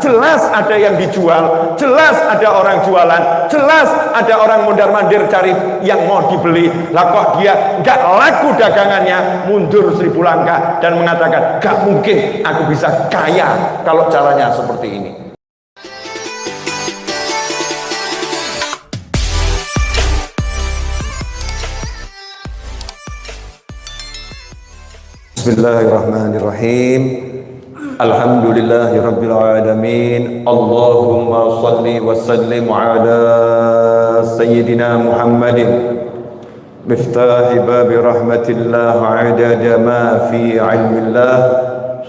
jelas ada yang dijual, jelas ada orang jualan, jelas ada orang mondar-mandir cari yang mau dibeli. Lah kok dia nggak laku dagangannya, mundur 1000 langkah dan mengatakan gak mungkin aku bisa kaya kalau caranya seperti ini. Bismillahirrahmanirrahim. Alhamdulillahirabbil alamin. Allahumma shalli wa sallim ala sayyidina Muhammadin miftahi babi rahmatillah adada ma fi ilmillah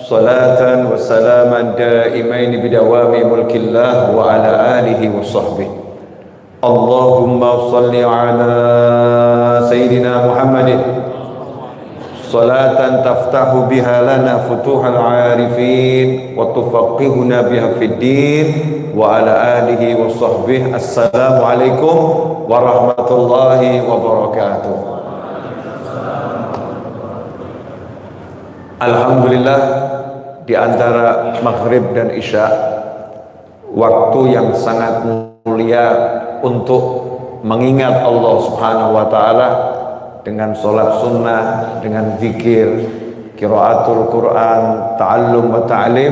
salatan wa salaman daimain bidawami mulkillah wa ala alihi wa sahbihi. Allahumma shalli ala sayyidina Muhammadin salatan taftahu biha lana futuhal arifin wa tufaqihuna biha fid din wa ala alihi wa sahbihi. Assalamu alaikum warahmatullahi wabarakatuh. Alhamdulillah, di antara maghrib dan isya, waktu yang sangat mulia untuk mengingat Allah Subhanahu wa ta'ala dengan sholat sunnah, dengan zikir, qiraatul Quran, ta'allum wa ta'lim.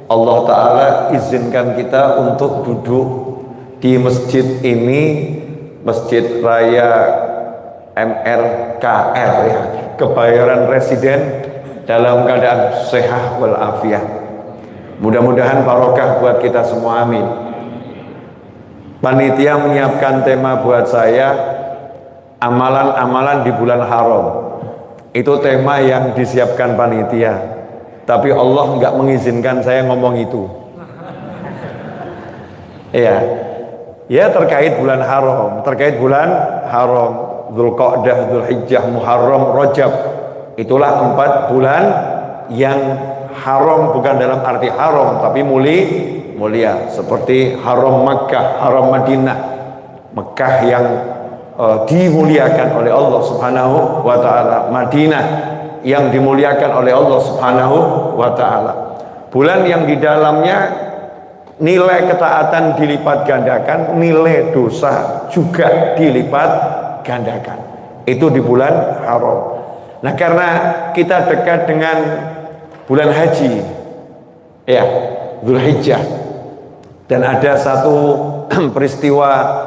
Allah Ta'ala izinkan kita untuk duduk di masjid ini, Masjid Raya MRKR ya, Kebayoran Residen, dalam keadaan sehat walafiat. Mudah-mudahan barokah buat kita semua, amin. Panitia menyiapkan tema buat saya, amalan-amalan di bulan haram. Itu tema yang disiapkan panitia, tapi Allah nggak mengizinkan saya ngomong itu. Ya terkait bulan haram, Dzulqa'dah, Dzulhijjah, Muharram, Rajab. Itulah 4 bulan yang haram, bukan dalam arti haram tapi mulia, seperti haram Makkah, haram Madinah. Mekah yang dimuliakan oleh Allah Subhanahu wa ta'ala, Madinah yang dimuliakan oleh Allah Subhanahu wa ta'ala. Bulan yang di dalamnya nilai ketaatan dilipat gandakan, nilai dosa juga dilipat gandakan. Itu di bulan haram. Nah, karena kita dekat dengan bulan haji ya, Dzulhijjah, dan ada satu peristiwa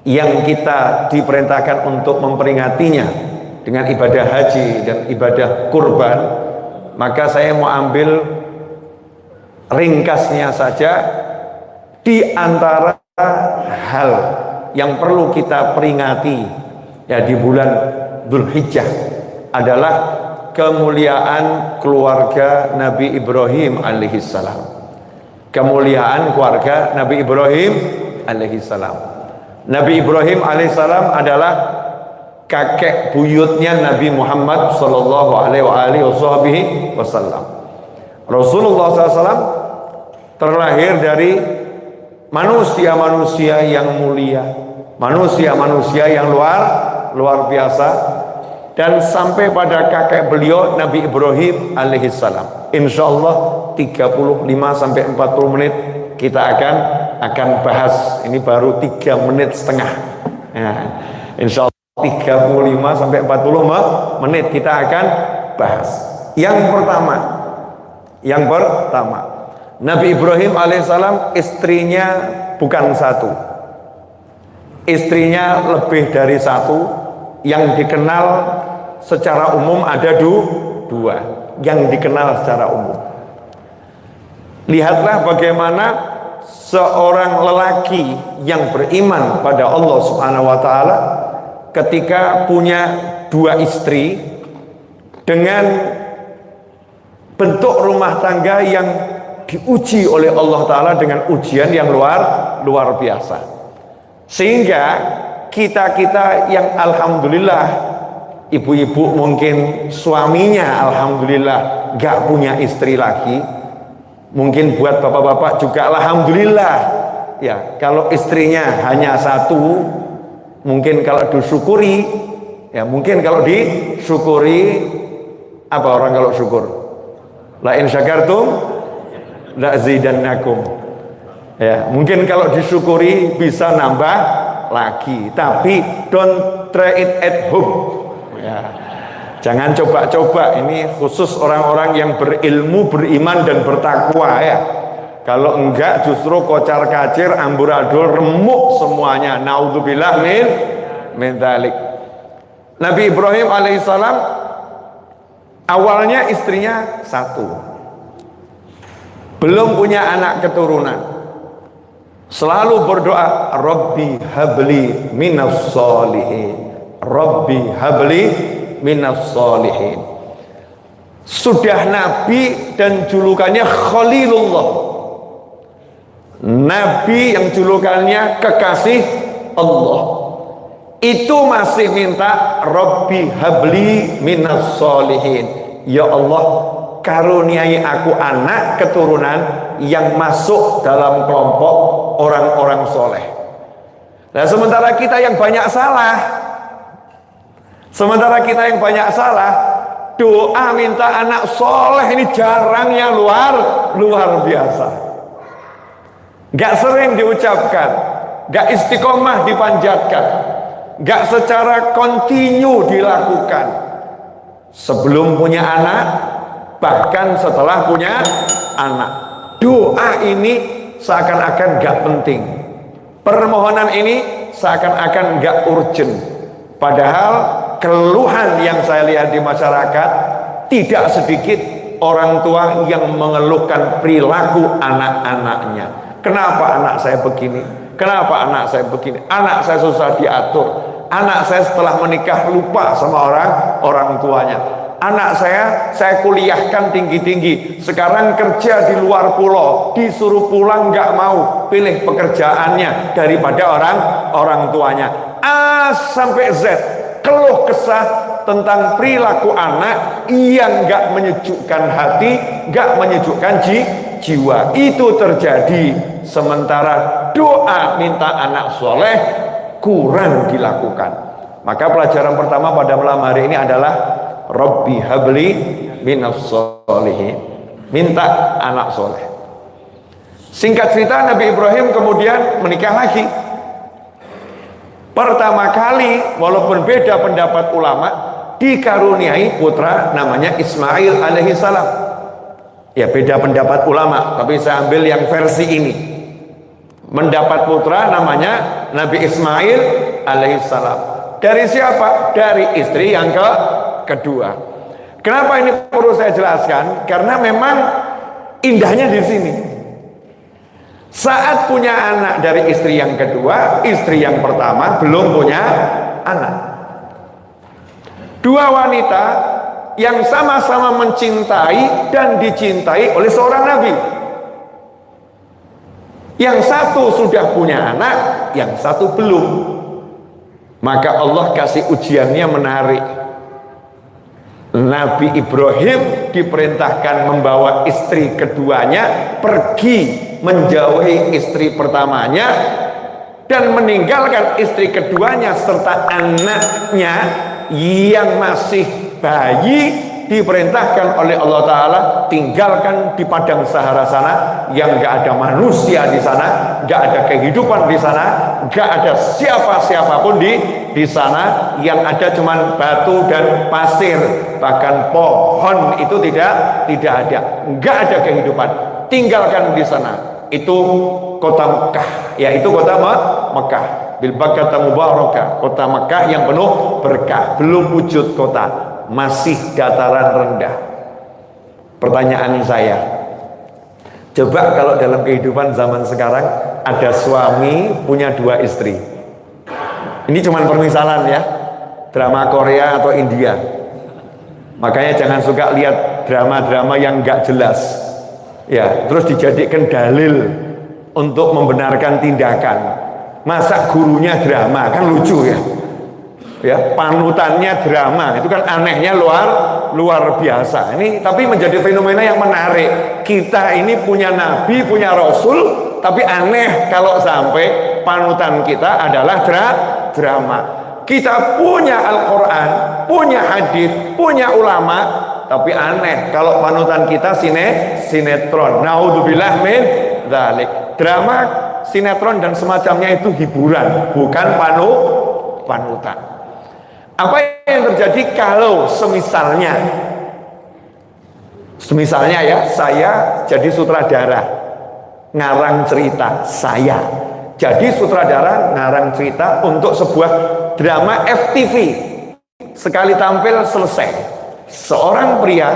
yang kita diperintahkan untuk memperingatinya dengan ibadah haji dan ibadah kurban, maka saya mau ambil ringkasnya saja. Di antara hal yang perlu kita peringati ya di bulan Dzulhijjah adalah kemuliaan keluarga Nabi Ibrahim alaihissalam. Kemuliaan keluarga Nabi Ibrahim alaihissalam. Nabi Ibrahim alaihissalam adalah kakek buyutnya Nabi Muhammad sallallahu alaihi wasallam. Rasulullah SAW terlahir dari manusia-manusia yang mulia, manusia-manusia yang luar biasa, dan sampai pada kakek beliau Nabi Ibrahim alaihissalam. Insyaallah 35 sampai 40 menit kita akan bahas. Ini baru 3 menit setengah ya. Insya Allah 35 sampai 40 menit kita akan bahas. Yang pertama, Nabi Ibrahim alaihissalam istrinya bukan satu, istrinya lebih dari satu. Yang dikenal secara umum ada 2 yang dikenal secara umum. Lihatlah bagaimana seorang lelaki yang beriman pada Allah Subhanahu wa ta'ala ketika punya 2 istri dengan bentuk rumah tangga yang diuji oleh Allah Ta'ala dengan ujian yang luar biasa, sehingga kita yang alhamdulillah, ibu-ibu mungkin suaminya alhamdulillah gak punya istri lagi, mungkin buat bapak-bapak juga alhamdulillah ya, kalau istrinya hanya 1, mungkin kalau disyukuri ya, mungkin kalau disyukuri, apa orang kalau syukur, la in syakartum la'zidannakum. Ya, mungkin kalau disyukuri bisa nambah lagi, tapi don't try it at home. Ya. Jangan coba-coba, ini khusus orang-orang yang berilmu, beriman dan bertakwa ya. Kalau enggak justru kocar kacir, amburadul, remuk semuanya. Naudzubillah min dzalik. Nabi Ibrahim alaihissalam awalnya istrinya satu, belum punya anak keturunan, selalu berdoa, Rabbi habli minas solihin, Rabbi habli minas solihin. Sudah nabi dan julukannya Khalilullah, nabi yang julukannya kekasih Allah, itu masih minta Rabbi habli minas solihin, ya Allah karuniai aku anak keturunan yang masuk dalam kelompok orang-orang soleh. Nah sementara kita yang banyak salah, doa minta anak soleh ini jarangnya luar biasa, gak sering diucapkan, gak istiqomah dipanjatkan, gak secara kontinu dilakukan. Sebelum punya anak, bahkan setelah punya anak, doa ini seakan-akan gak penting, permohonan ini seakan-akan gak urgent. Padahal keluhan yang saya lihat di masyarakat, tidak sedikit orang tua yang mengeluhkan perilaku anak-anaknya. Kenapa anak saya begini? Kenapa anak saya begini? Anak saya susah diatur. Anak saya setelah menikah lupa sama orang tuanya. Anak saya kuliahkan tinggi-tinggi, sekarang kerja di luar pulau, disuruh pulang nggak mau, pilih pekerjaannya daripada orang tuanya. A sampai Z, keluh kesah tentang perilaku anak yang nggak menyejukkan hati, nggak menyejukkan jiwa. Itu terjadi sementara doa minta anak soleh kurang dilakukan. Maka pelajaran pertama pada malam hari ini adalah Rabbi habli minas solihin, minta anak soleh. Singkat cerita, Nabi Ibrahim kemudian menikah lagi. Pertama kali, walaupun beda pendapat ulama, dikaruniai putra namanya Ismail alaihissalam. Ya beda pendapat ulama, tapi saya ambil yang versi ini. Mendapat putra namanya Nabi Ismail alaihissalam. Dari siapa? Dari istri yang kedua. Kenapa ini perlu saya jelaskan? Karena memang indahnya di sini. Saat punya anak dari istri yang kedua, istri yang pertama belum punya anak. Dua wanita yang sama-sama mencintai dan dicintai oleh seorang nabi. Yang satu sudah punya anak, yang satu belum. Maka Allah kasih ujiannya menarik. Nabi Ibrahim diperintahkan membawa istri keduanya pergi menjauhi istri pertamanya dan meninggalkan istri keduanya serta anaknya yang masih bayi. Diperintahkan oleh Allah Ta'ala tinggalkan di padang Sahara sana yang gak ada manusia di sana, gak ada kehidupan di sana, gak ada siapa-siapapun di sana, yang ada cuman batu dan pasir, bahkan pohon itu tidak ada, gak ada kehidupan. Tinggalkan di sana. Itu kota Mekah, yaitu kota Mekah. Bil Bakkah Mubarakah, kota Mekah yang penuh berkah, belum wujud kota, masih dataran rendah. Pertanyaan saya, coba kalau dalam kehidupan zaman sekarang ada suami punya dua istri. Ini cuma permisalan ya, drama Korea atau India. Makanya jangan suka lihat drama-drama yang nggak jelas ya, terus dijadikan dalil untuk membenarkan tindakan. Masa gurunya drama, kan lucu ya. Ya, panutannya drama, itu kan anehnya luar biasa. Ini tapi menjadi fenomena yang menarik. Kita ini punya nabi, punya rasul, tapi aneh kalau sampai panutan kita adalah drama. Kita punya Al-Quran, punya hadis, punya ulama, tapi aneh kalau panutan kita sinetron. Naudzubillah min dzalik. Drama, sinetron dan semacamnya itu hiburan, bukan panutan. Apa yang terjadi kalau semisalnya ya, saya jadi sutradara ngarang cerita, saya jadi sutradara ngarang cerita untuk sebuah drama FTV. Sekali tampil selesai, seorang pria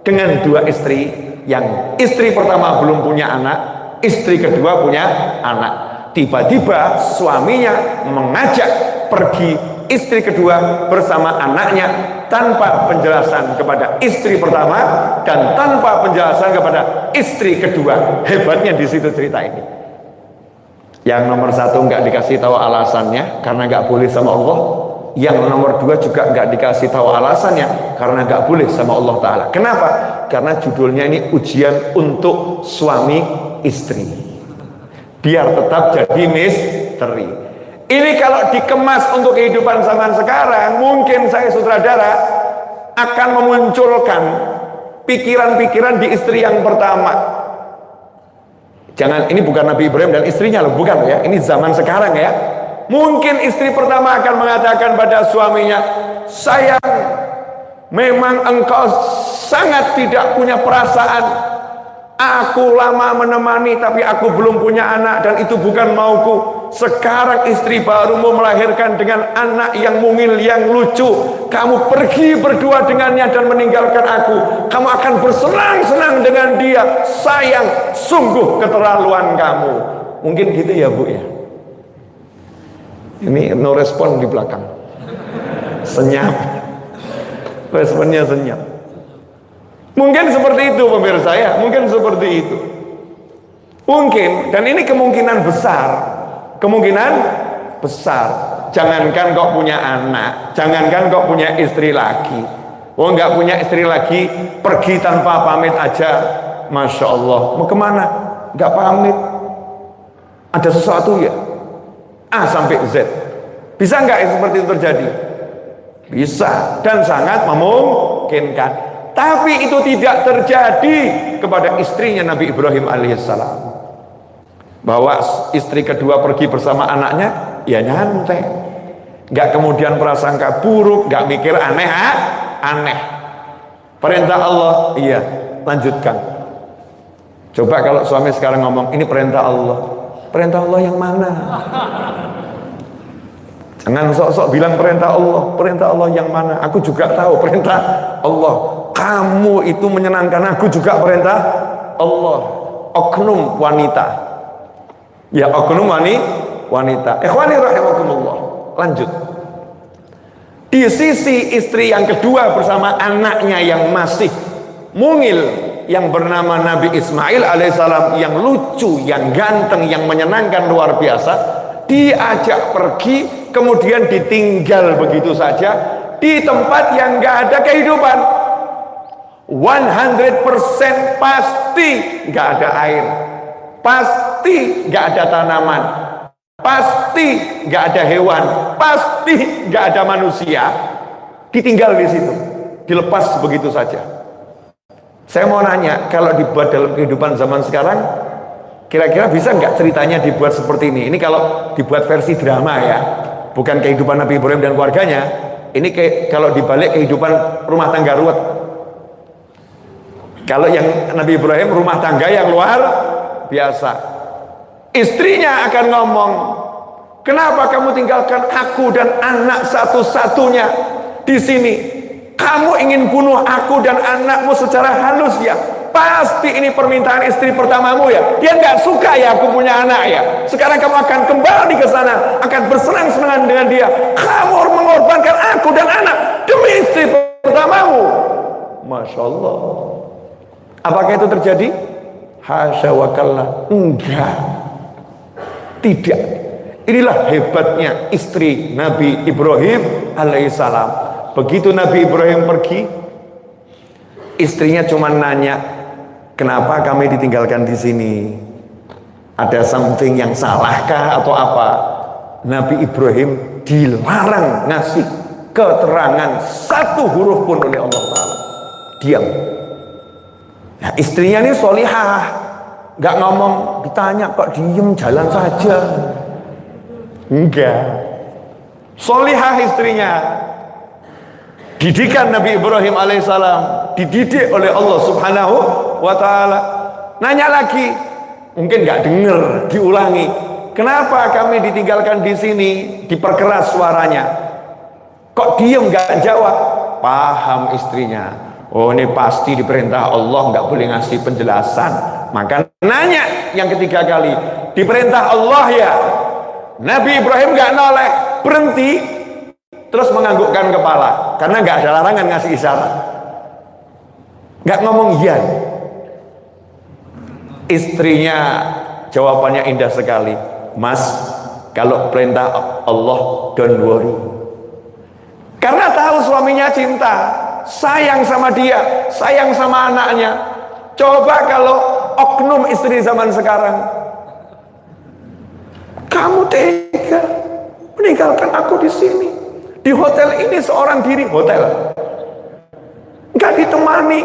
dengan 2 istri, yang istri pertama belum punya anak, istri kedua punya anak. Tiba-tiba suaminya mengajak pergi istri kedua bersama anaknya tanpa penjelasan kepada istri pertama dan tanpa penjelasan kepada istri kedua. Hebatnya di situ cerita ini. Yang nomor 1 nggak dikasih tahu alasannya karena nggak boleh sama Allah. Yang nomor 2 juga nggak dikasih tahu alasannya karena nggak boleh sama Allah Ta'ala. Kenapa? Karena judulnya ini ujian untuk suami istri, biar tetap jadi misteri. Ini kalau dikemas untuk kehidupan zaman sekarang, mungkin saya sutradara akan memunculkan pikiran-pikiran di istri yang pertama. Jangan, ini bukan Nabi Ibrahim dan istrinya loh, bukan ya. Ini zaman sekarang ya. Mungkin istri pertama akan mengatakan pada suaminya, sayang, memang engkau sangat tidak punya perasaan. Aku lama menemani tapi aku belum punya anak dan itu bukan mauku. Sekarang istri barumu melahirkan dengan anak yang mungil, yang lucu. Kamu pergi berdua dengannya dan meninggalkan aku. Kamu akan bersenang-senang dengan dia. Sayang, sungguh keterlaluan kamu. Mungkin gitu ya Bu ya. Ini no respon di belakang. Senyap. Responnya senyap. Mungkin seperti itu pemirsa ya, mungkin seperti itu. Mungkin, dan ini kemungkinan besar. Kemungkinan besar. Jangankan kok punya anak, jangankan kok punya istri lagi. Oh, nggak punya istri lagi, pergi tanpa pamit aja. Masya Allah, mau kemana? Nggak pamit. Ada sesuatu ya? A sampai Z. Bisa nggak seperti itu terjadi? Bisa, dan sangat memungkinkan. Tapi itu tidak terjadi kepada istrinya Nabi Ibrahim alaihissalam. Bahwa istri kedua pergi bersama anaknya, ya nyantai. Gak kemudian prasangka buruk, gak mikir aneh. Perintah Allah, iya, lanjutkan. Coba kalau suami sekarang ngomong, ini perintah Allah. Perintah Allah yang mana? Jangan sok-sok bilang perintah Allah yang mana? Aku juga tahu perintah Allah. Kamu itu menyenangkan aku juga perintah Allah. Oknum wanita. Ya, oknum wanita. Ikhwani rahimakumullah. Lanjut. Di sisi istri yang kedua bersama anaknya yang masih mungil, yang bernama Nabi Ismail alaihissalam, yang lucu, yang ganteng, yang menyenangkan luar biasa, diajak pergi, kemudian ditinggal begitu saja di tempat yang gak ada kehidupan. 100% pasti gak ada air, pasti gak ada tanaman, pasti gak ada hewan, pasti gak ada manusia. Ditinggal di situ, dilepas begitu saja. Saya mau nanya, kalau dibuat dalam kehidupan zaman sekarang, kira-kira bisa nggak ceritanya dibuat seperti ini? Ini kalau dibuat versi drama ya, bukan kehidupan Nabi Ibrahim dan keluarganya. Ini kalau dibalik kehidupan rumah tangga ruwet. Kalau yang Nabi Ibrahim rumah tangga yang luar biasa. Istrinya akan ngomong, kenapa kamu tinggalkan aku dan anak satu-satunya di sini? Kamu ingin bunuh aku dan anakmu secara halus ya? Pasti ini permintaan istri pertamamu ya. Dia nggak suka ya aku punya anak ya. Sekarang kamu akan kembali ke sana, akan bersenang-senang dengan dia. Kamu mengorbankan aku dan anak demi istri pertamamu. Masya Allah. Apakah itu terjadi? Hasya wa kalla. Enggak. Tidak. Inilah hebatnya istri Nabi Ibrahim alaihissalam. Begitu Nabi Ibrahim pergi, istrinya cuma nanya, kenapa kami ditinggalkan di sini? Ada something yang salahkah atau apa? Nabi Ibrahim dilarang ngasih keterangan satu huruf pun oleh Allah Ta'ala. diam. Nah, istrinya ini solihah, nggak ngomong, ditanya kok diem, jalan saja. Enggak. Solihah istrinya. Didikan Nabi Ibrahim alaihissalam, dididik oleh Allah subhanahu wa ta'ala. Nanya lagi, mungkin nggak dengar, diulangi. Kenapa kami ditinggalkan di sini? Diperkeras suaranya. Kok diem nggak jawab? Paham istrinya. Oh, ini pasti diperintah Allah, nggak boleh ngasih penjelasan. Maka nanya yang ketiga kali, diperintah Allah ya. Nabi Ibrahim nggak noleh, berhenti, terus menganggukkan kepala karena nggak ada larangan ngasih isyarat, nggak ngomong iya. Istrinya jawabannya indah sekali, Mas, kalau perintah Allah don't worry, karena tahu suaminya cinta, sayang sama dia, sayang sama anaknya. Coba kalau oknum istri zaman sekarang, kamu tega meninggalkan aku di sini. Di hotel ini seorang diri, hotel nggak ditemani,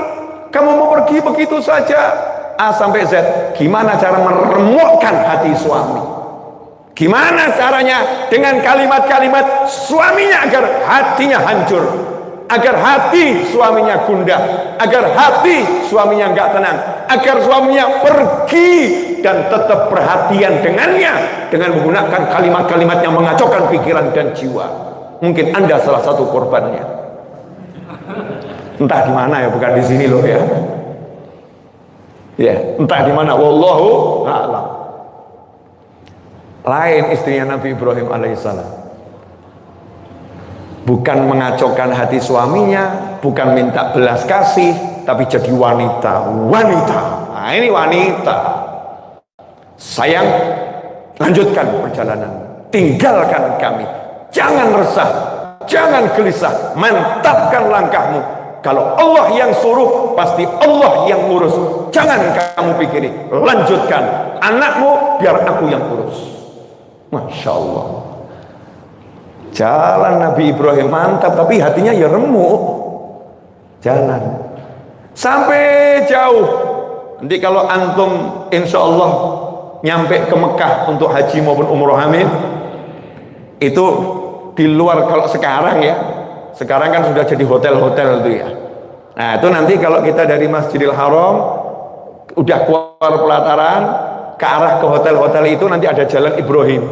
kamu mau pergi begitu saja. A sampai Z. Gimana cara meremukkan hati suami? Gimana caranya dengan kalimat-kalimat suaminya agar hatinya hancur, agar hati suaminya gundah, agar hati suaminya nggak tenang, agar suaminya pergi dan tetap perhatian dengannya dengan menggunakan kalimat-kalimat yang mengacaukan pikiran dan jiwa. Mungkin Anda salah satu korbannya. Entah di mana ya, bukan di sini loh ya. Ya, entah di mana, wallahu a'lam. Lain istrinya Nabi Ibrahim alaihissalam. Bukan mengacaukan hati suaminya, bukan minta belas kasih, tapi jadi wanita. Nah, ini wanita. Sayang, lanjutkan perjalanan. Tinggalkan kami. Jangan resah, jangan gelisah, mantapkan langkahmu. Kalau Allah yang suruh, pasti Allah yang ngurus. Jangan kamu pikiri, lanjutkan. Anakmu biar aku yang urus. Masya Allah. Jalan Nabi Ibrahim mantap, tapi hatinya ya remuk. Jalan sampai jauh. Nanti kalau antum insya Allah nyampe ke Mekah untuk haji maupun umroh, amin, itu di luar, kalau sekarang ya, sekarang kan sudah jadi hotel-hotel itu ya. Nah itu nanti kalau kita dari Masjidil Haram udah keluar pelataran ke arah ke hotel-hotel itu, nanti ada jalan Ibrahim.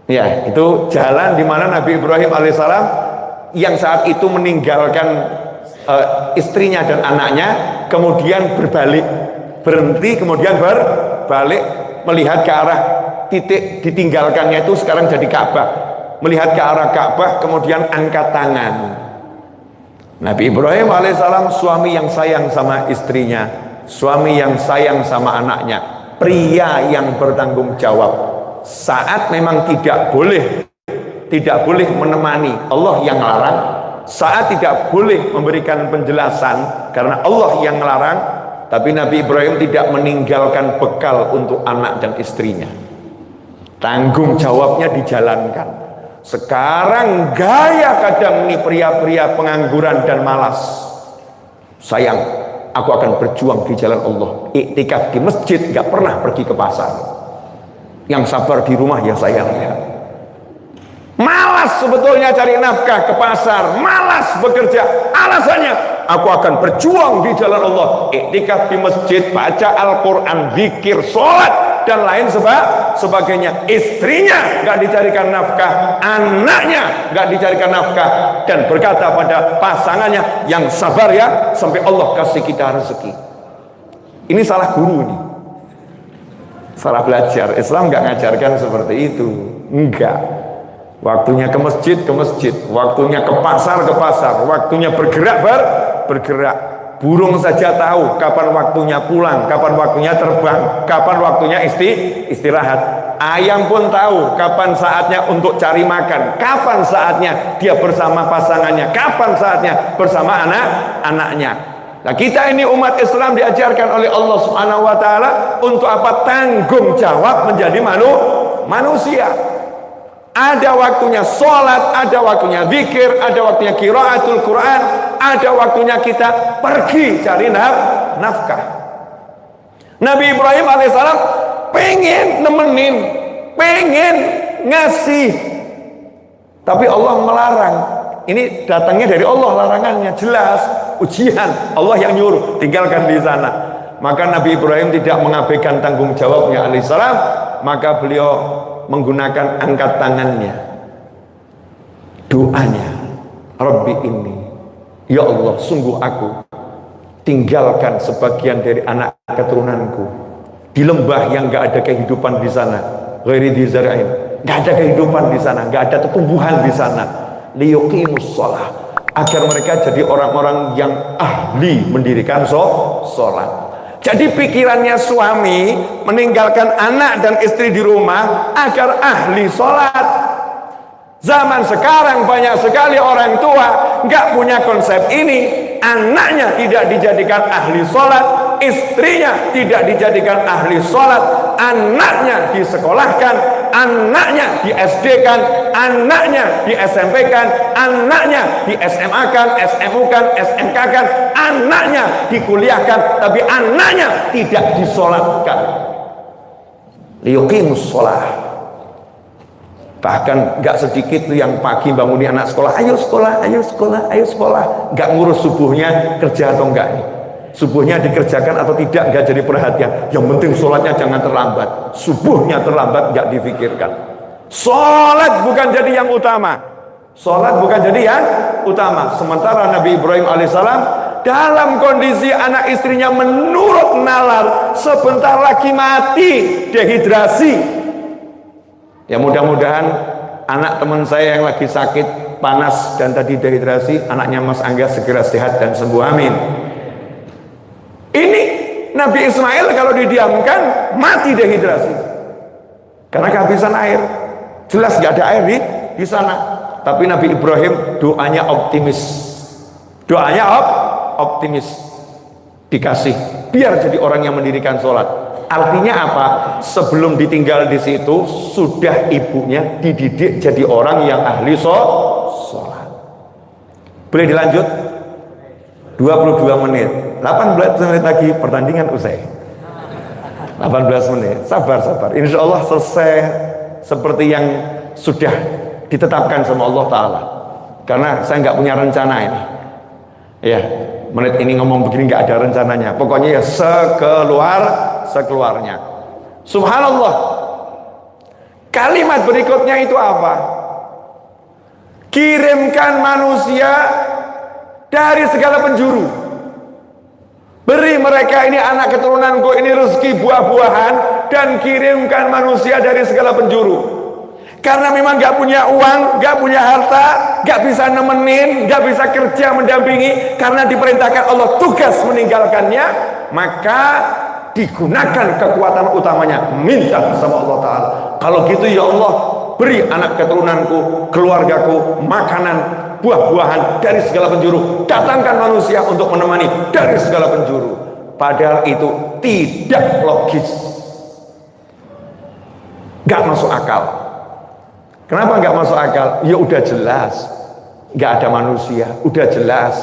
Ya, itu jalan di mana Nabi Ibrahim alaihissalam yang saat itu meninggalkan istrinya dan anaknya, kemudian berbalik, berhenti, kemudian berbalik melihat ke arah titik ditinggalkannya itu sekarang jadi Ka'bah. Melihat ke arah Ka'bah, kemudian angkat tangan. Nabi Ibrahim alaihissalam suami yang sayang sama istrinya, suami yang sayang sama anaknya, pria yang bertanggung jawab. Saat memang tidak boleh menemani, Allah yang larang. Saat tidak boleh memberikan penjelasan karena Allah yang melarang, tapi Nabi Ibrahim tidak meninggalkan bekal untuk anak dan istrinya. Tanggung jawabnya dijalankan. Sekarang gaya kadang ini pria-pria pengangguran dan malas. Sayang, aku akan berjuang di jalan Allah. Iktikaf di masjid, gak pernah pergi ke pasar. Yang sabar di rumah ya sayangnya. Malas sebetulnya cari nafkah ke pasar, malas bekerja. Alasannya, aku akan berjuang di jalan Allah. Iktikaf di masjid, baca Al-Quran, zikir, sholat, dan lain sebagainya. Istrinya nggak dicarikan nafkah, anaknya nggak dicarikan nafkah, dan berkata pada pasangannya, yang sabar ya sampai Allah kasih kita rezeki. Ini salah guru nih, salah belajar. Islam nggak ngajarkan seperti itu, enggak. Waktunya ke masjid, waktunya ke pasar, waktunya bergerak. Burung saja tahu kapan waktunya pulang, kapan waktunya terbang, kapan waktunya istirahat. Ayam pun tahu kapan saatnya untuk cari makan, kapan saatnya dia bersama pasangannya, kapan saatnya bersama anak-anaknya. Nah, kita ini umat Islam diajarkan oleh Allah Subhanahu wa taala untuk apa? Tanggung jawab menjadi manusia. Ada waktunya sholat, ada waktunya zikir, ada waktunya qiraatul Quran, ada waktunya kita pergi cari nafkah. Nabi Ibrahim alaihissalam pengen nemenin, pengen ngasih, tapi Allah melarang. Ini datangnya dari Allah, larangannya jelas, ujian, Allah yang nyuruh, tinggalkan di sana. Maka Nabi Ibrahim tidak mengabaikan tanggung jawabnya alaihissalam, maka beliau menggunakan angkat tangannya, doanya, Rabbi ini, ya Allah, sungguh aku tinggalkan sebagian dari anak keturunanku di lembah yang gak ada kehidupan di sana, ghairi dzara'in, gak ada kehidupan di sana, gak ada tumbuhan di sana, liyuqimus shalah, agar mereka jadi orang-orang yang ahli mendirikan sholat. Jadi pikirannya suami meninggalkan anak dan istri di rumah agar ahli sholat. Zaman sekarang banyak sekali orang tua nggak punya konsep ini. Anaknya tidak dijadikan ahli sholat, istrinya tidak dijadikan ahli sholat, anaknya disekolahkan, anaknya di SD kan, anaknya di SMP kan, anaknya di SMA kan, SMU kan, SMK kan, anaknya dikuliahkan, tapi anaknya tidak disolatkan. Liyuqimus sholah. Bahkan gak sedikit tuh yang pagi bangunin anak sekolah, ayo sekolah, ayo sekolah, ayo sekolah, gak ngurus subuhnya kerja atau enggak nih. Subuhnya dikerjakan atau tidak gak jadi perhatian, yang penting sholatnya jangan terlambat. Subuhnya terlambat gak difikirkan. Sholat bukan jadi yang utama, sholat bukan jadi yang utama. Sementara Nabi Ibrahim alaihissalam dalam kondisi anak istrinya menurut nalar, sebentar lagi mati, dehidrasi. Ya mudah-mudahan anak teman saya yang lagi sakit panas dan tadi dehidrasi, anaknya Mas Angga segera sehat dan sembuh, amin. Ini Nabi Ismail kalau didiamkan mati dehidrasi karena kehabisan air. Jelas gak ada air di sana. Tapi Nabi Ibrahim doanya optimis, doanya optimis, dikasih biar jadi orang yang mendirikan sholat. Artinya apa? Sebelum ditinggal di situ sudah ibunya dididik jadi orang yang ahli sholat. Boleh dilanjut? 22 menit, 18 menit lagi pertandingan usai. 18 menit, sabar. Insya Allah selesai seperti yang sudah ditetapkan sama Allah Ta'ala. Karena saya nggak punya rencana ini. Ya, menit ini ngomong begini nggak ada rencananya. Pokoknya ya sekeluarnya. Subhanallah. Kalimat berikutnya itu apa? Kirimkan manusia dari segala penjuru. Beri mereka ini anak keturunanku, ini rezeki buah-buahan, dan kirimkan manusia dari segala penjuru. Karena memang gak punya uang, gak punya harta, gak bisa nemenin, gak bisa kerja mendampingi, karena diperintahkan Allah tugas meninggalkannya, maka digunakan kekuatan utamanya, minta sama Allah Ta'ala. Kalau gitu ya Allah, beri anak keturunanku, keluargaku makanan, buah-buahan dari segala penjuru. Datangkan manusia untuk menemani dari segala penjuru. Padahal itu tidak logis, gak masuk akal. Kenapa nggak masuk akal? Ya udah jelas nggak ada manusia, udah jelas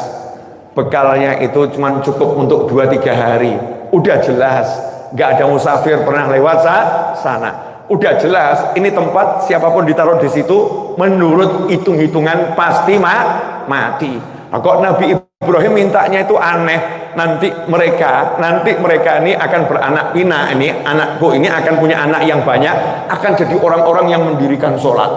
bekalnya itu cuma cukup untuk 2-3 hari, udah jelas nggak ada musafir pernah lewat sana, udah jelas ini tempat siapapun ditaruh di situ menurut hitung-hitungan pasti mati. Nah, kok Nabi Ibrahim mintanya itu aneh. Nanti mereka ini akan beranak pinak, ini anakku ini akan punya anak yang banyak, akan jadi orang-orang yang mendirikan sholat.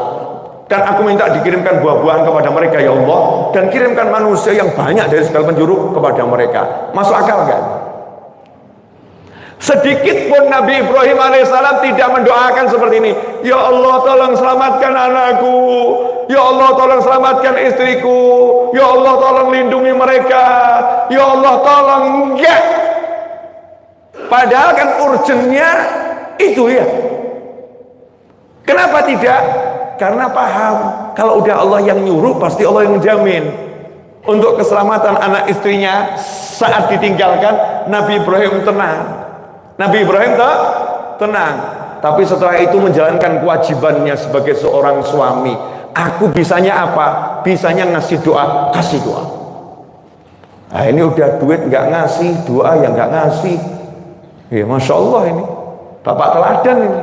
Dan aku minta dikirimkan buah-buahan kepada mereka ya Allah, dan kirimkan manusia yang banyak dari segala penjuru kepada mereka. Masuk akal kan? Sedikit pun Nabi Ibrahim alaihissalam tidak mendoakan seperti ini. Ya Allah tolong selamatkan anakku, ya Allah tolong selamatkan istriku, ya Allah tolong lindungi mereka, ya Allah tolong. Enggak. Padahal kan urgennya itu ya. Kenapa tidak? Karena paham kalau udah Allah yang nyuruh pasti Allah yang menjamin. Untuk keselamatan anak istrinya saat ditinggalkan, Nabi Ibrahim tenang. Nabi Ibrahim tenang. tapi setelah itu menjalankan kewajibannya sebagai seorang suami. Aku bisanya apa? Bisanya ngasih doa, kasih doa. Nah ini udah duit nggak ngasih, doa yang nggak ngasih. Ya Masya Allah ini bapak teladan ini.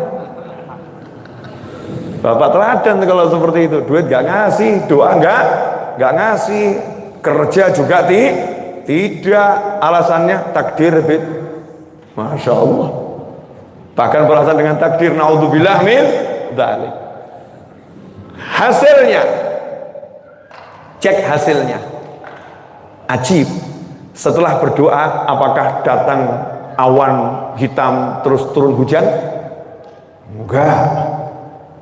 Bapak teladan kalau seperti itu, duit nggak ngasih, doa nggak ngasih, kerja juga tidak, alasannya takdir bid. Masya Allah. Bahkan beralasan dengan takdir, naudzubillah min dzalik. Hasilnya, cek hasilnya. Ajib. Setelah berdoa, apakah datang awan hitam terus turun hujan? Enggak.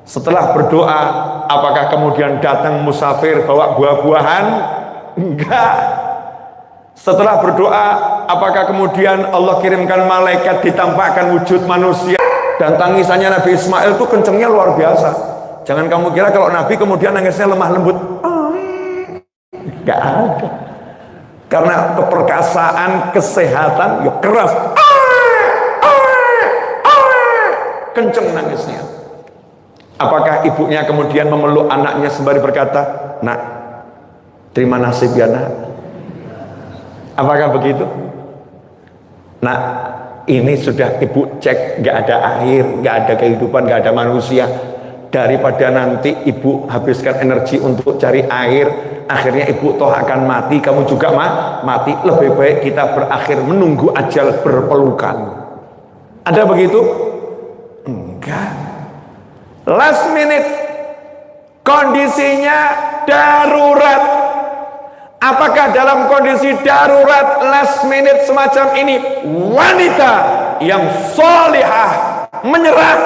Setelah berdoa, apakah kemudian datang musafir bawa buah-buahan? Enggak. Setelah berdoa, apakah kemudian Allah kirimkan malaikat ditampakkan wujud manusia? Dan tangisannya Nabi Ismail itu kencengnya luar biasa. Jangan kamu kira kalau Nabi kemudian nangisnya lemah lembut. Enggak ada. Karena keperkasaan, kesehatan, ya keras. Kenceng nangisnya. Apakah ibunya kemudian memeluk anaknya sembari berkata, "Nak, terima nasib ya nak." Apakah begitu? Nah, ini sudah ibu cek, nggak ada air, nggak ada kehidupan, nggak ada manusia. Daripada nanti ibu habiskan energi untuk cari air, akhirnya ibu toh akan mati, kamu juga mati. Lebih baik kita berakhir menunggu ajal berpelukan. Ada begitu? Enggak. Last minute, kondisinya darurat. Apakah dalam kondisi darurat last minute semacam ini wanita yang solihah menyerah?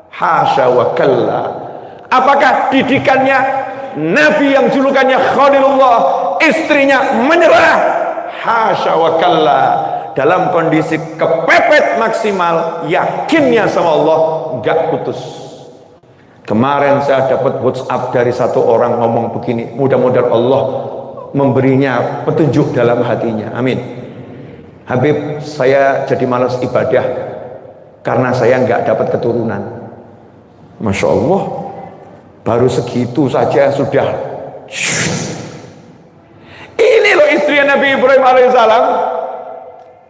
Hasya wa kalla. Apakah didikannya Nabi yang julukannya Khalilullah, istrinya menyerah? Hasya wa kalla. Dalam kondisi kepepet maksimal, yakinnya sama Allah enggak putus. Kemarin saya dapat WhatsApp dari satu orang ngomong begini, mudah-mudahan Allah memberinya petunjuk dalam hatinya, amin. Habib, saya jadi malas ibadah karena saya nggak dapat keturunan. Masya Allah, baru segitu saja sudah. Ini loh istri Nabi Ibrahim alaihissalam,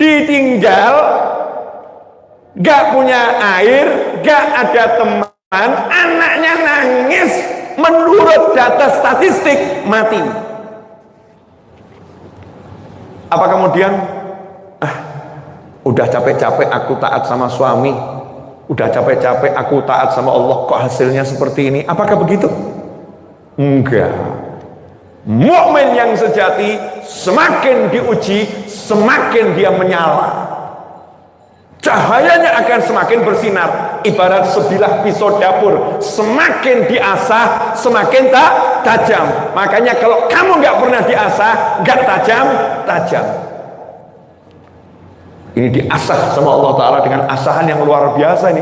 ditinggal, nggak punya air, nggak ada teman, anaknya nangis, menurut data statistik mati. Apa kemudian udah capek-capek aku taat sama suami, udah capek-capek aku taat sama Allah, kok hasilnya seperti ini? Apakah begitu? Enggak. Mukmin yang sejati semakin diuji, semakin dia menyala. Cahayanya akan semakin bersinar, ibarat sebilah pisau dapur, semakin diasah semakin tajam. Makanya kalau kamu nggak pernah diasah, nggak tajam. Ini diasah sama Allah Ta'ala dengan asahan yang luar biasa ini.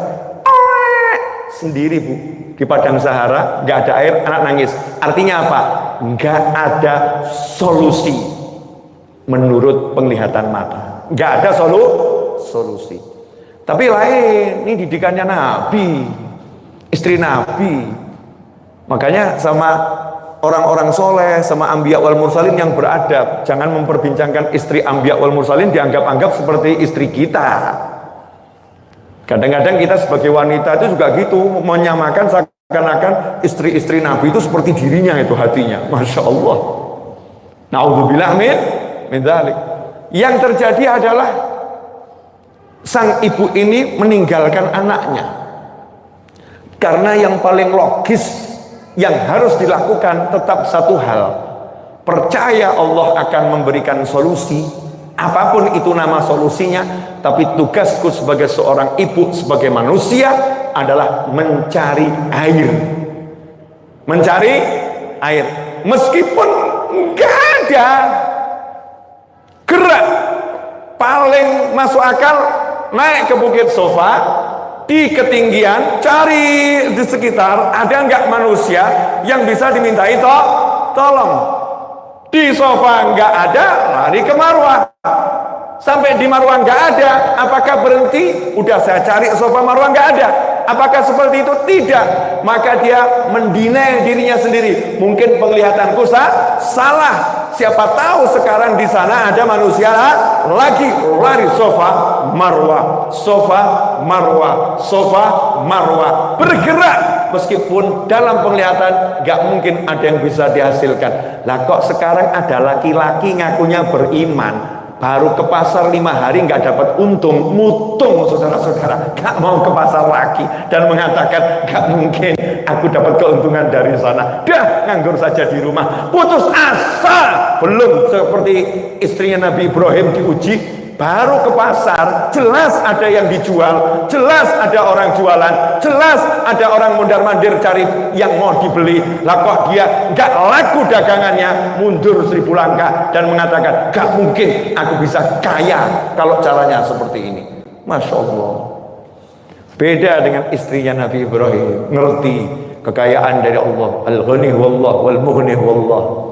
Sendiri bu, di padang Sahara nggak ada air, anak nangis. Artinya apa? Nggak ada solusi menurut penglihatan mata. Nggak ada solusi. Tapi lain, ini didikannya Nabi, istri Nabi. Makanya sama orang-orang soleh, sama Anbiya wal Mursalin yang beradab, jangan memperbincangkan istri Anbiya wal Mursalin dianggap-anggap seperti istri kita. Kadang-kadang kita sebagai wanita itu juga gitu, menyamakan seakan-akan istri-istri Nabi itu seperti dirinya itu hatinya. Masya Allah. Naudzubillah min dzalik. Yang terjadi adalah sang ibu ini meninggalkan anaknya karena yang paling logis yang harus dilakukan tetap satu hal, percaya Allah akan memberikan solusi apapun itu nama solusinya. Tapi tugasku sebagai seorang ibu, sebagai manusia adalah mencari air meskipun nggak ada gerak. Paling masuk akal naik ke bukit Sofa, di ketinggian, cari di sekitar ada nggak manusia yang bisa dimintai tolong. Di sofa nggak ada, lari ke Marwah. Sampai di Marwah nggak ada, apakah berhenti? Udah saya cari sofa Marwah nggak ada. Apakah seperti itu? Tidak. Maka dia mendinai dirinya sendiri. Mungkin penglihatanku salah. Siapa tahu sekarang di sana ada manusia lagi lari sofa Marwah, sofa Marwah, sofa Marwah, bergerak. Meskipun dalam penglihatan gak mungkin ada yang bisa dihasilkan. Lah kok sekarang ada laki-laki ngakunya beriman, baru ke pasar 5 hari nggak dapat untung, mutung saudara-saudara, nggak mau ke pasar lagi dan mengatakan nggak mungkin aku dapat keuntungan dari sana, dah nganggur saja di rumah, putus asa. Belum seperti istrinya Nabi Ibrahim diuji, baru ke pasar, jelas ada yang dijual, jelas ada orang jualan, jelas ada orang mondar-mandir cari yang mau dibeli. Lah kok dia nggak laku dagangannya, mundur 1000 langkah dan mengatakan gak mungkin aku bisa kaya kalau caranya seperti ini. Masya Allah. Beda dengan istrinya Nabi Ibrahim, ngerti kekayaan dari Allah. Al-Ghani wallah wal mughni wallah.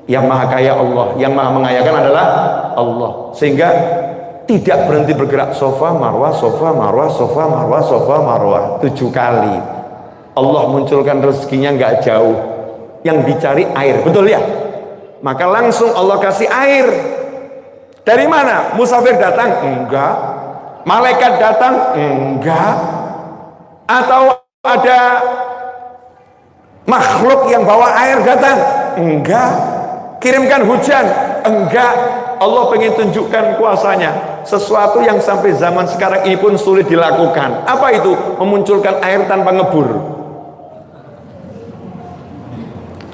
Yang maha kaya Allah, yang maha mengayakan adalah Allah. Sehingga tidak berhenti bergerak, sofa Marwah, sofa Marwah, sofa Marwah, sofa Marwah 7 kali. Allah munculkan rezekinya nggak jauh, yang dicari air, betul ya? Maka langsung Allah kasih air. Dari mana? Musafir datang? Enggak. Malaikat datang? Enggak. Atau ada makhluk yang bawa air datang? Enggak. Kirimkan hujan? Enggak. Allah pengen tunjukkan kuasanya, sesuatu yang sampai zaman sekarang ini pun sulit dilakukan. Apa itu? Memunculkan air tanpa ngebur.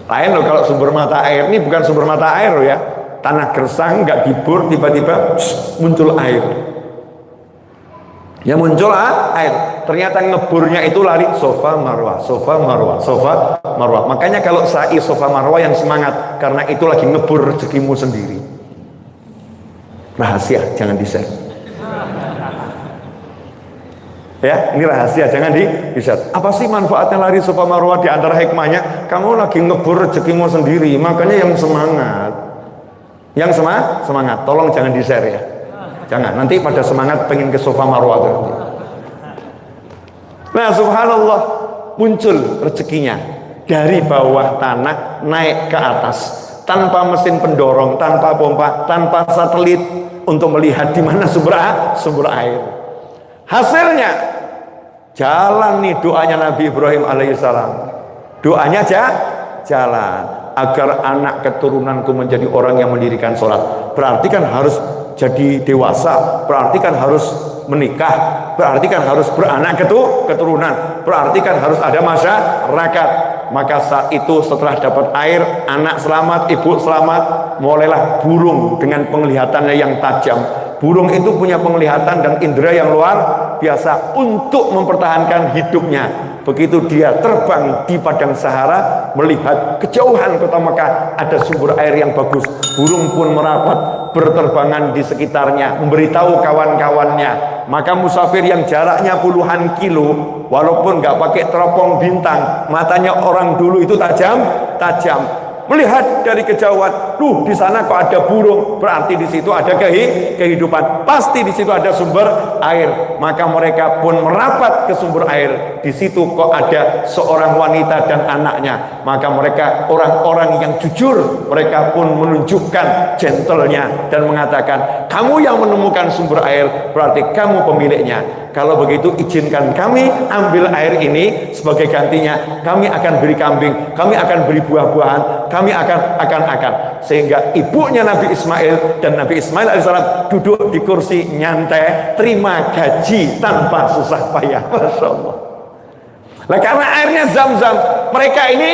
Lain loh kalau sumber mata air, ini bukan sumber mata air loh ya, tanah gersang nggak dibur, tiba-tiba muncul air. Ya muncul air, ternyata ngeburnya itu lari sofa Marwah, sofa Marwah, sofa Marwah. Makanya kalau sa'i sofa Marwah yang semangat, karena itu lagi ngebur rezekimu sendiri. Rahasia, jangan di-share. Ya, ini rahasia, jangan di-share. Apa sih manfaatnya lari sofa Marwah? Di antara hikmahnya, kamu lagi ngebur rezekimu sendiri. Makanya yang semangat, semangat, tolong jangan di-share ya. Jangan, nanti pada semangat pengen ke sofa Marwah tuh. Nah subhanallah, muncul rezekinya dari bawah tanah naik ke atas, tanpa mesin pendorong, tanpa pompa, tanpa satelit untuk melihat di mana sumber air. Hasilnya jalan nih doanya Nabi Ibrahim alaihissalam. Doanya jalan agar anak keturunanku menjadi orang yang mendirikan sholat. Berarti kan harus jadi dewasa, berarti kan harus menikah, berarti kan harus beranak keturunan, berarti kan harus ada masyarakat. Maka saat itu setelah dapat air, anak selamat, ibu selamat, mulailah burung dengan penglihatannya yang tajam. Burung itu punya penglihatan dan indera yang luar biasa untuk mempertahankan hidupnya. Begitu dia terbang di padang Sahara, melihat kejauhan kota Mekah ada sumber air yang bagus, burung pun merapat berterbangan di sekitarnya, memberitahu kawan-kawannya. Maka musafir yang jaraknya puluhan kilo, walaupun nggak pakai teropong bintang, matanya orang dulu itu tajam, melihat dari kejauhan, di sana kok ada burung, berarti di situ ada kehidupan, pasti di situ ada sumber air. Maka mereka pun merapat ke sumber air. Di situ kok ada seorang wanita dan anaknya. Maka mereka orang-orang yang jujur, mereka pun menunjukkan gentlenya dan mengatakan, kamu yang menemukan sumber air, berarti kamu pemiliknya. Kalau begitu izinkan kami ambil air ini, sebagai gantinya kami akan beri kambing, kami akan beri buah-buahan, kami akan. Sehingga ibunya Nabi Ismail dan Nabi Ismail alaihissalam duduk di kursi nyantai, terima gaji tanpa susah payah. Masya Allah. Nah, karena airnya Zam-Zam, mereka ini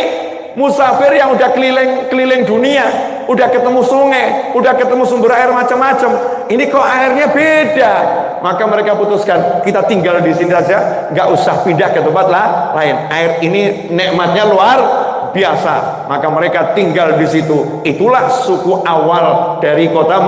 musafir yang udah keliling dunia, udah ketemu sungai, udah ketemu sumber air macam-macam. Ini kok airnya beda. Maka mereka putuskan, kita tinggal di sini saja, nggak usah pindah ke tempat lain. Air ini nikmatnya luar biasa. Maka mereka tinggal di situ. Itulah suku awal dari kota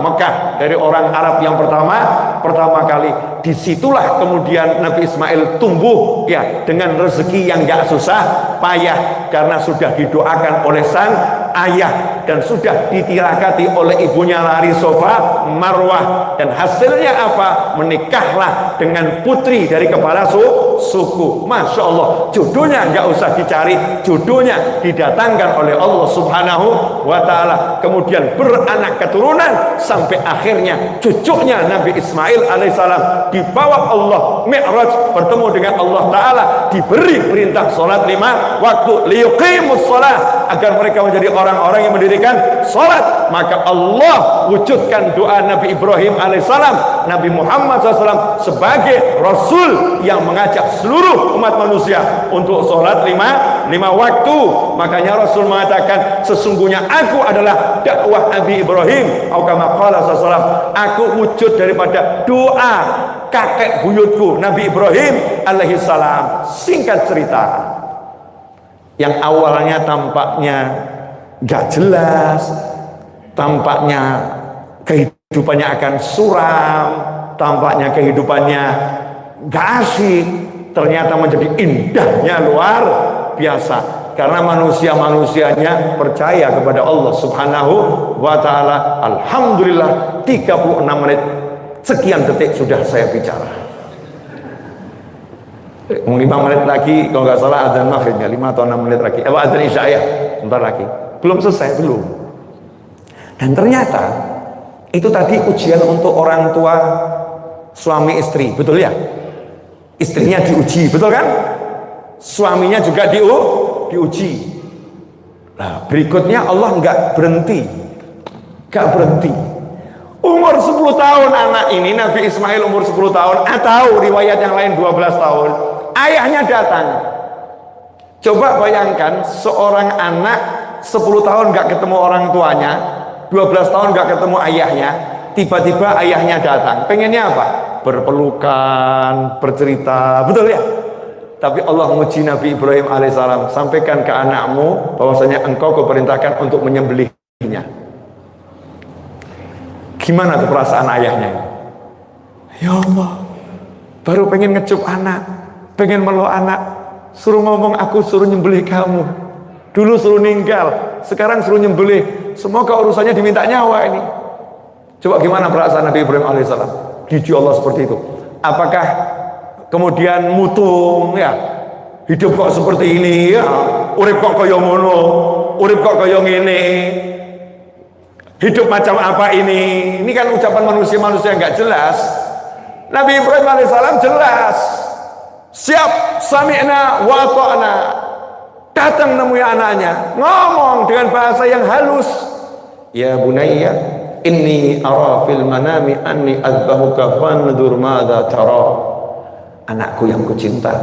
Mekah, dari orang Arab yang pertama kali. Disitulah kemudian Nabi Ismail tumbuh ya dengan rezeki yang nggak susah payah, karena sudah didoakan oleh sang ayah dan sudah ditirakati oleh ibunya lari Safa Marwah, dan hasilnya apa? Menikahlah dengan putri dari kepala suku. Masya Allah, jodohnya nggak usah dicari, jodohnya didatangkan oleh Allah Subhanahu wa Ta'ala, kemudian beranak keturunan sampai akhirnya cucunya Nabi Ismail alaihissalam dibawa Allah Mi'raj bertemu dengan Allah Ta'ala, diberi perintah sholat 5 waktu, liyuqimus sholat, agar mereka menjadi orang-orang yang mendirikan sholat. Maka Allah wujudkan doa Nabi Ibrahim alaihissalam, Nabi Muhammad SAW sebagai Rasul yang mengajak seluruh umat manusia untuk sholat 5 waktu. Makanya Rasul mengatakan, sesungguhnya aku adalah dakwah Nabi Ibrahim, atau kama qala SAW, aku wujud daripada doa kakek buyutku Nabi Ibrahim alaihissalam. Singkat cerita, yang awalnya tampaknya gak jelas, tampaknya kehidupannya akan suram, tampaknya kehidupannya gak asik, ternyata menjadi indahnya luar biasa. Karena manusia-manusianya percaya kepada Allah Subhanahu wa Ta'ala. Alhamdulillah, 36 menit sekian detik sudah saya bicara. 5 menit lagi kalau nggak salah adzan maghribnya, 5 atau 6 menit lagi, adzan isya ya, sebentar lagi, belum selesai, belum. Dan ternyata itu tadi ujian untuk orang tua suami istri, betul ya? Istrinya diuji, betul kan? Suaminya juga diuji. Nah, berikutnya Allah nggak berhenti. Umur 10 tahun anak ini, Nabi Ismail umur 10 tahun, atau riwayat yang lain 12 tahun, ayahnya datang. Coba bayangkan seorang anak 10 tahun nggak ketemu orang tuanya, 12 tahun nggak ketemu ayahnya, tiba-tiba ayahnya datang. Pengennya apa? Berpelukan, bercerita, betul ya? Tapi Allah menguji Nabi Ibrahim alaihissalam, sampaikan ke anakmu bahwasanya engkau kuperintahkan untuk menyembelihnya. Gimana tuh perasaan ayahnya? Ya Allah, baru pengen ngecup anak, pengen meluk anak, suruh ngomong aku suruh nyembelih kamu. Dulu suruh ninggal, sekarang suruh nyembelih. Semoga urusannya diminta nyawa ini. Coba gimana perasaan Nabi Ibrahim alaihissalam? Diuji Allah seperti itu. Apakah kemudian mutung ya, hidup kok seperti ini ya, urip kok kaya ngono, urip kok kaya ngene, hidup macam apa ini? Ini kan ucapan manusia-manusia yang nggak jelas. Nabi Ibrahim alaihissalam jelas, siap, sami'na wa ata'na. Datang nemui anaknya, ngomong dengan bahasa yang halus. Ya bunayya, inni ara fil manami anni azbahuka fanzur madza tara. Anakku yang kucinta,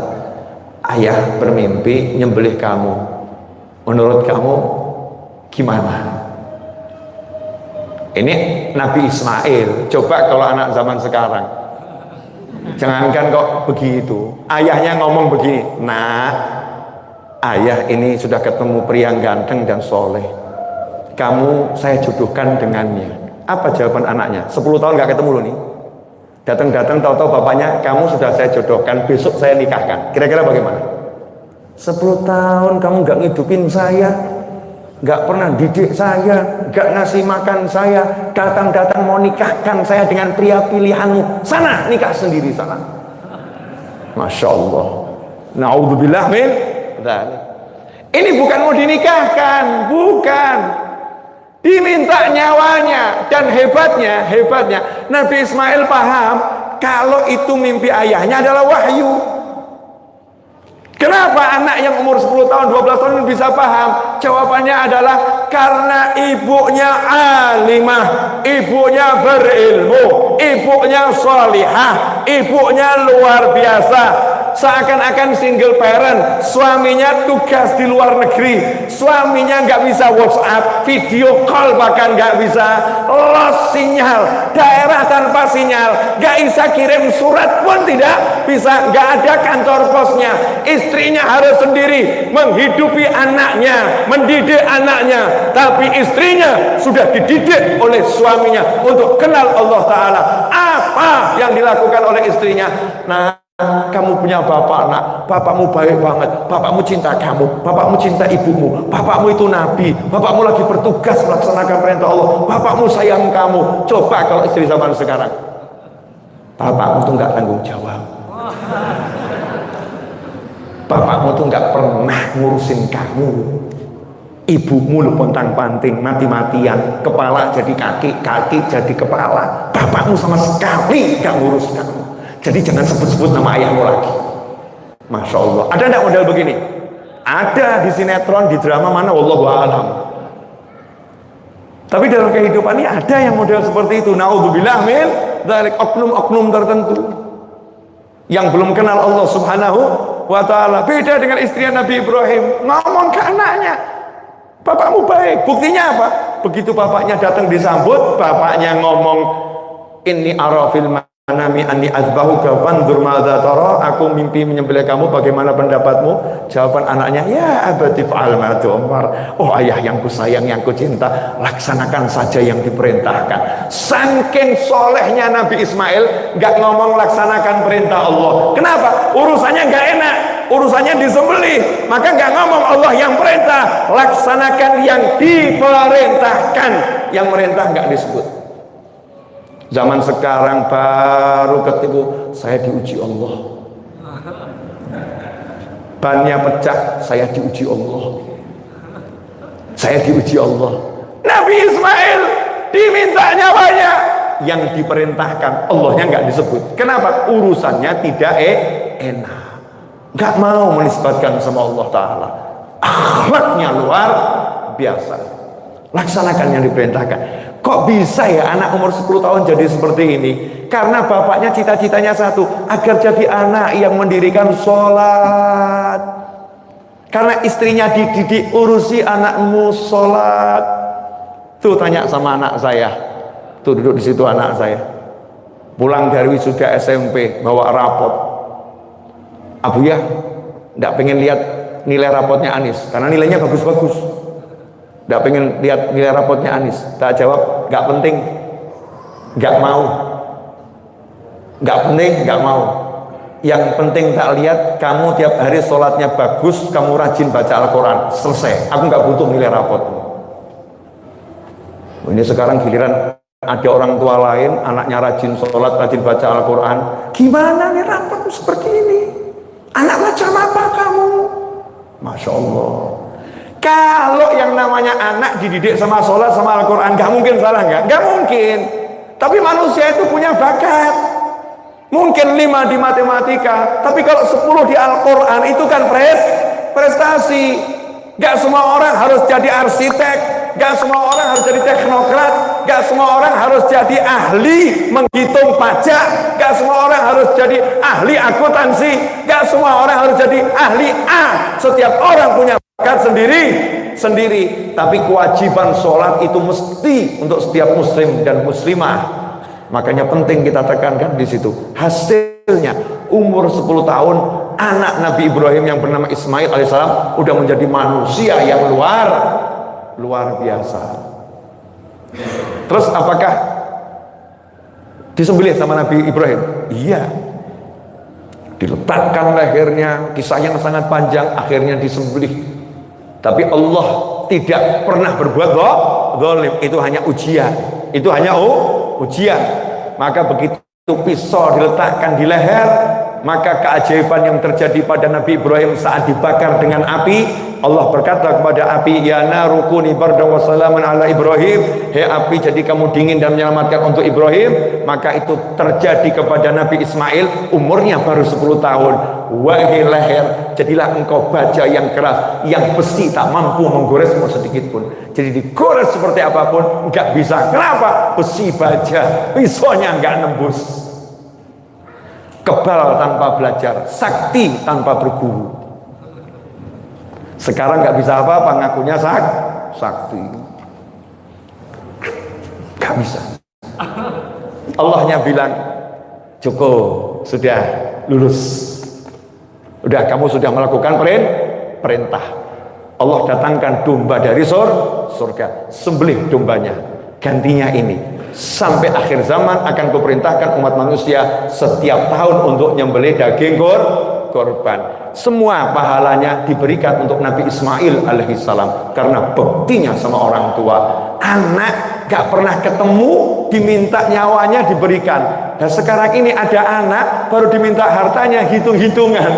ayah bermimpi nyembelih kamu. Menurut kamu gimana? Ini Nabi Ismail. Coba kalau anak zaman sekarang, jangankan kok begitu, ayahnya ngomong begini, nah, ayah ini sudah ketemu pria yang ganteng dan soleh, kamu saya jodohkan dengannya. Apa jawaban anaknya? 10 tahun gak ketemu loh nih, datang-datang tahu-tahu bapaknya, kamu sudah saya jodohkan, besok saya nikahkan. Kira-kira bagaimana? 10 tahun kamu gak ngidupin saya, gak pernah didik saya, gak ngasih makan saya, datang-datang mau nikahkan saya dengan pria pilihanmu, sana nikah sendiri sana. Masya Allah, na'udzubillah min dzalik. Ini bukan mau dinikahkan, bukan, diminta nyawanya. Dan hebatnya Nabi Ismail paham kalau itu mimpi ayahnya adalah wahyu. Kenapa anak yang umur 10 tahun, 12 tahun bisa paham? Jawabannya adalah karena ibunya alimah, ibunya berilmu, ibunya sholihah, ibunya luar biasa. Seakan-akan single parent, suaminya tugas di luar negeri, suaminya nggak bisa WhatsApp, video call bahkan nggak bisa, lost sinyal, daerah tanpa sinyal, nggak bisa kirim surat pun tidak bisa, nggak ada kantor posnya. Istrinya harus sendiri menghidupi anaknya, mendidik anaknya, tapi istrinya sudah dididik oleh suaminya untuk kenal Allah Ta'ala. Apa yang dilakukan oleh istrinya? Nah, kamu punya bapak nak, bapakmu baik banget, bapakmu cinta kamu, bapakmu cinta ibumu, bapakmu itu nabi, bapakmu lagi bertugas melaksanakan perintah Allah, bapakmu sayang kamu. Coba kalau istri zaman sekarang, bapakmu tuh nggak tanggung jawab, bapakmu tuh nggak pernah ngurusin kamu, ibumu lu pontang-panting, mati-matian, kepala jadi kaki, kaki jadi kepala, bapakmu sama sekali nggak ngurus kamu. Jadi jangan sebut-sebut nama ayahmu lagi. Masya Allah. Ada enggak model begini? Ada di sinetron, di drama mana, wallahu a'lam. Tapi dalam kehidupan ini ada yang model seperti itu. Naudzubillah min dzalik, oknum-oknum tertentu yang belum kenal Allah Subhanahu wa ta'ala. Beda dengan istri Nabi Ibrahim, ngomong ke anaknya, bapakmu baik. Buktinya apa? Begitu bapaknya datang disambut, bapaknya ngomong, inni arafil manami anni azbahuka fanzur madza tara, aku mimpi menyembelih kamu, bagaimana pendapatmu? Jawaban anaknya, ya abati fa'al ma tu'mar. Oh ayah yang ku sayang, yang ku cinta, laksanakan saja yang diperintahkan. Saking solehnya Nabi Ismail, nggak ngomong laksanakan perintah Allah. Kenapa? Urusannya nggak enak, urusannya disembelih, maka nggak ngomong Allah yang perintah, laksanakan yang diperintahkan. Yang merintah nggak disebut. Zaman sekarang baru ketipu, saya diuji Allah, bannya pecah, saya diuji Allah, saya diuji Allah. Nabi Ismail diminta nyawanya, yang diperintahkan Allahnya nggak disebut. Kenapa? Urusannya tidak enak, nggak mau menisbatkan sama Allah Ta'ala. Akhlaknya luar biasa, laksanakan yang diperintahkan. Kok bisa ya anak umur 10 tahun jadi seperti ini? Karena bapaknya cita-citanya satu, agar jadi anak yang mendirikan sholat. Karena istrinya dididik, urusi anakmu sholat. Tuh tanya sama anak saya, tuh duduk di situ anak saya, pulang dari wisuda SMP bawa rapot. Abu ya, nggak pengen lihat nilai rapotnya Anis, karena nilainya bagus-bagus. Nggak pengen lihat nilai rapotnya Anis. Tak jawab, nggak penting, nggak mau, nggak penting, nggak mau. Yang penting tak lihat kamu tiap hari sholatnya bagus, kamu rajin baca Al-Quran, selesai. Aku nggak butuh nilai rapotmu. Ini sekarang giliran ada orang tua lain, anaknya rajin sholat, rajin baca Al-Quran. Gimana nih rapotmu seperti ini? Anak macam apa kamu? Masya Allah. Kalau yang namanya anak dididik sama sholat sama Al-Quran, gak mungkin salah, gak mungkin. Tapi manusia itu punya bakat. Mungkin 5 di matematika, tapi kalau 10 di Al-Quran itu kan prestasi. Gak semua orang harus jadi arsitek, gak semua orang harus jadi teknokrat, gak semua orang harus jadi ahli menghitung pajak, gak semua orang harus jadi ahli akuntansi, gak semua orang harus jadi ahli A. Setiap orang punya bakat sendiri, tapi kewajiban sholat itu mesti untuk setiap muslim dan muslimah. Makanya penting kita tekankan di situ. Hasilnya umur 10 tahun anak Nabi Ibrahim yang bernama Ismail alaihissalam udah menjadi manusia yang luar biasa. Terus apakah disembelih sama Nabi Ibrahim? Iya, diletakkan lehernya, kisah yang sangat panjang, akhirnya disembelih. Tapi Allah tidak pernah berbuat zalim. Itu hanya ujian. Itu hanya ujian. Maka begitu pisau diletakkan di leher, maka keajaiban yang terjadi pada Nabi Ibrahim saat dibakar dengan api, Allah berkata kepada api, ya naru kuni bardan wa salaman ala Ibrahim. Hei api, jadi kamu dingin dan menyelamatkan untuk Ibrahim. Maka itu terjadi kepada Nabi Ismail, umurnya baru 10 tahun. Wahai leher, jadilah engkau baja yang keras, yang besi tak mampu menggoresmu sedikit pun. Jadi digores seperti apapun nggak bisa. Kenapa? Besi baja, pisaunya nggak nembus. Kebal tanpa belajar, sakti tanpa berguru. Sekarang nggak bisa apa-apa, ngakunya sakti, nggak bisa. Allahnya bilang, cukup, sudah lulus, udah kamu sudah melakukan perintah. Allah datangkan domba dari surga, sembelih dombanya, gantinya ini. sampai akhir zaman akan kuperintahkan umat manusia setiap tahun untuk nyembelih daging korban. Semua pahalanya diberikan untuk Nabi Ismail alaihissalam karena bektinya sama orang tua. Anak gak pernah ketemu, diminta nyawanya diberikan. Dan sekarang ini ada anak baru diminta hartanya hitung-hitungan.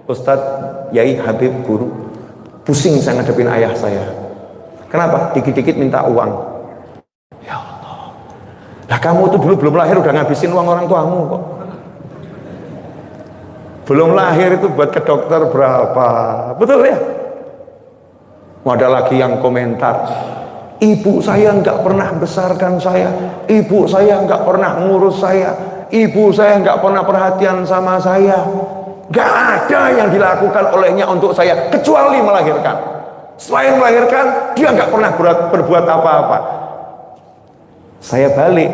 Ustadz, Yai, Habib, guru, pusing saya ngadepin ayah saya. Kenapa? Dikit-dikit minta uang. Ya Allah. Lah kamu tuh dulu belum lahir udah ngabisin uang orang tuamu kok. Belum lahir itu buat ke dokter berapa? Betul ya? Ada lagi yang komentar, ibu saya nggak pernah besarkan saya, ibu saya nggak pernah ngurus saya, ibu saya nggak pernah perhatian sama saya. Nggak ada yang dilakukan olehnya untuk saya kecuali melahirkan. Selain melahirkan, dia nggak pernah berbuat apa-apa. Saya balik,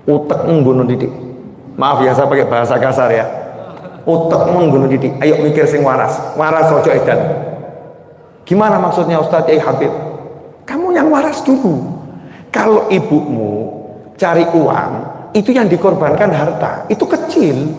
utek nggono didik. Maaf ya, saya pakai bahasa kasar ya. Utek nggono didik. Ayo mikir sing waras. Waras ojo edan. Gimana maksudnya Ustadz Habib? Kamu yang waras dulu. Kalau ibumu cari uang, itu yang dikorbankan harta, itu kecil.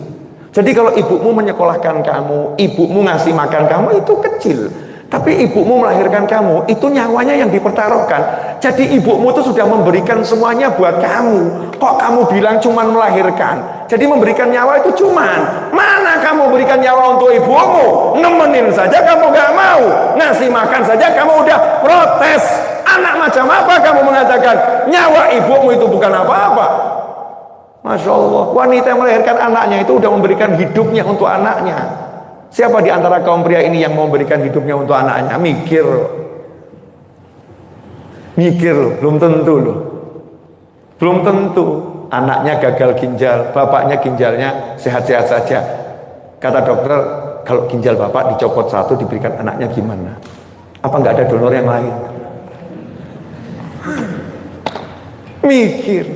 Jadi kalau ibumu menyekolahkan kamu, ibumu ngasih makan kamu, itu kecil. Tapi ibumu melahirkan kamu, itu nyawanya yang dipertaruhkan. Jadi ibumu itu sudah memberikan semuanya buat kamu. Kok kamu bilang cuman melahirkan? Jadi memberikan nyawa itu cuman. Mana kamu berikan nyawa untuk ibumu? Nemenin saja kamu gak mau. Ngasih makan saja kamu udah protes. Anak macam apa kamu mengatakan nyawa ibumu itu bukan apa-apa? Masya Allah, wanita yang melahirkan anaknya itu udah memberikan hidupnya untuk anaknya. Siapa di antara kaum pria ini yang mau memberikan hidupnya untuk anaknya? Mikir, belum tentu loh. Belum tentu. Anaknya gagal ginjal, bapaknya ginjalnya sehat-sehat saja. Kata dokter, kalau ginjal bapak dicopot satu diberikan anaknya gimana? Apa nggak ada donor yang lain? Mikir.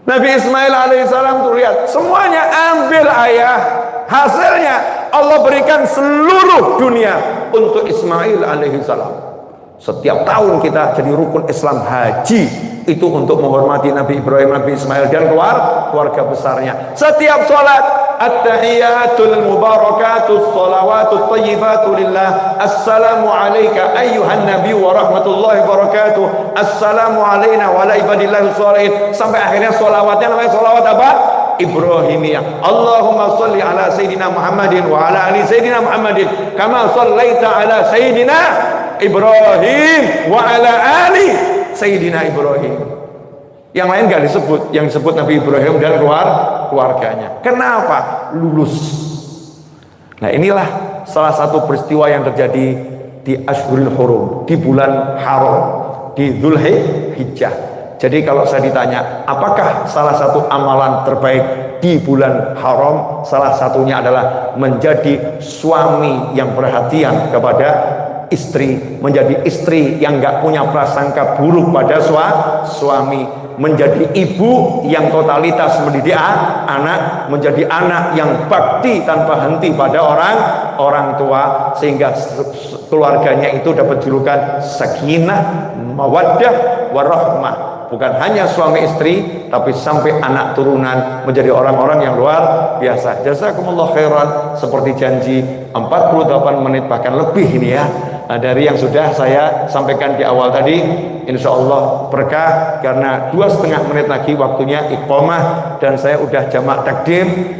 Nabi Ismail alaihissalam tuh lihat, semuanya ambil ayah. Hasilnya Allah berikan seluruh dunia untuk Ismail alaihissalam. Setiap tahun kita jadi rukun Islam haji itu untuk menghormati Nabi Ibrahim, Nabi Ismail dan keluarga besarnya. Setiap sholat at-tahiyatul mubarakatus salawatut tayyibatu lillah. Assalamu alayka ayyuhan nabi wa rahmatullahi wabarakatuh. Assalamu alayna wa ala ibadillahi sholihin. Sampai akhirnya sholawatnya namanya sholawat apa? Ibrahimiyah. Allahumma salli ala Sayyidina Muhammadin wa ala ali Sayyidina Muhammadin kama sallaita ala Sayyidina Ibrahim wa ala ali Sayyidina Ibrahim. Yang lain gak disebut, yang disebut Nabi Ibrahim dan keluarganya. Kenapa? Lulus. Nah inilah salah satu peristiwa yang terjadi di Ashhurul Hurum, di bulan haram, di Dzulhijjah. Jadi kalau saya ditanya, apakah salah satu amalan terbaik di bulan haram? Salah satunya adalah menjadi suami yang perhatian kepada istri, menjadi istri yang gak punya prasangka buruk pada suami, menjadi ibu yang totalitas mendidik anak, menjadi anak yang bakti tanpa henti pada orang tua, sehingga keluarganya itu dapat julukan sakinah, mawaddah, warahmah. Bukan hanya suami istri, tapi sampai anak turunan menjadi orang-orang yang luar biasa. Jazakumullah khairan. Seperti janji 48 menit bahkan lebih ini ya, dari yang sudah saya sampaikan di awal tadi. Insya Allah berkah karena 2,5 menit lagi waktunya iqamah dan saya udah jamak takdim.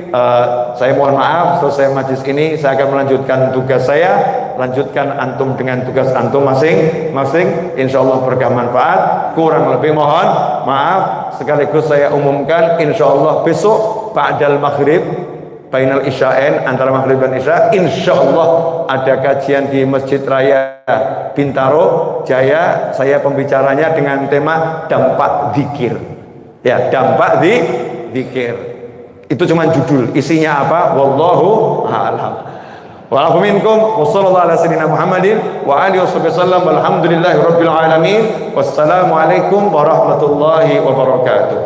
Saya mohon maaf, selesai majlis ini saya akan melanjutkan tugas saya, lanjutkan antum dengan tugas antum masing-masing. Insya Allah berkah manfaat. Kurang lebih mohon maaf. Sekaligus saya umumkan, insya Allah besok ba'dal maghrib, bainal isya'in, antara maghrib dan isya, insya Allah ada kajian di Masjid Raya Bintaro Jaya. Saya pembicaranya dengan tema dampak zikir. Ya, dampak zikir. Itu cuma judul, isinya apa? Wallahu a'lam. Wa afu minkum wa sallallahu ala sayyidina Muhammadin wa alihi wasallam walhamdulillahi rabbil alamin. Wassalamu alaikum warahmatullahi wabarakatuh.